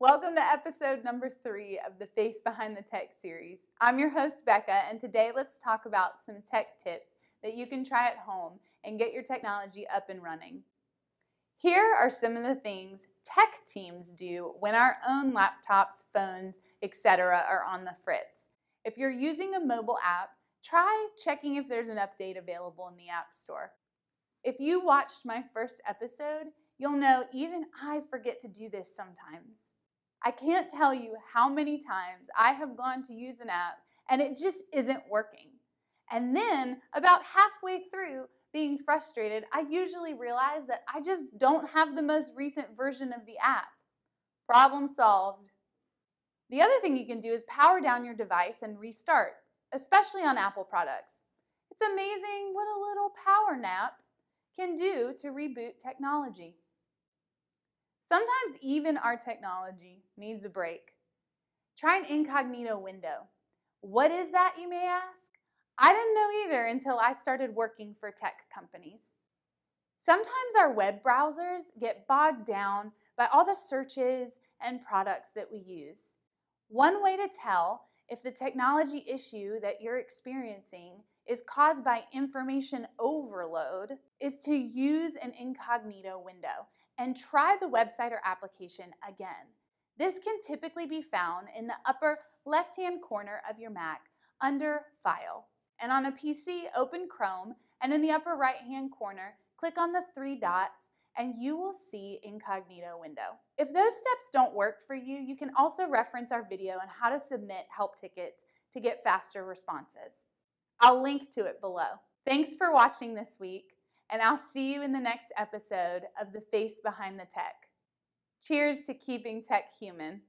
Welcome to episode number 3 of the Face Behind the Tech series. I'm your host, Becca, and today let's talk about some tech tips that you can try at home and get your technology up and running. Here are some of the things tech teams do when our own laptops, phones, etc. are on the fritz. If you're using a mobile app, try checking if there's an update available in the App Store. If you watched my first episode, you'll know even I forget to do this sometimes. I can't tell you how many times I have gone to use an app and it just isn't working. And then about halfway through being frustrated, I usually realize that I just don't have the most recent version of the app. Problem solved. The other thing you can do is power down your device and restart, especially on Apple products. It's amazing what a little power nap can do to reboot technology. Sometimes even our technology needs a break. Try an incognito window. What is that, you may ask? I didn't know either until I started working for tech companies. Sometimes our web browsers get bogged down by all the searches and products that we use. One way to tell if the technology issue that you're experiencing is caused by information overload is to use an incognito window and try the website or application again. This can typically be found in the upper left-hand corner of your Mac under File. And on a PC, open Chrome, and in the upper right-hand corner, click on the 3 dots and you will see Incognito window. If those steps don't work for you, you can also reference our video on how to submit help tickets to get faster responses. I'll link to it below. Thanks for watching this week, and I'll see you in the next episode of The Face Behind the Tech. Cheers to keeping tech human.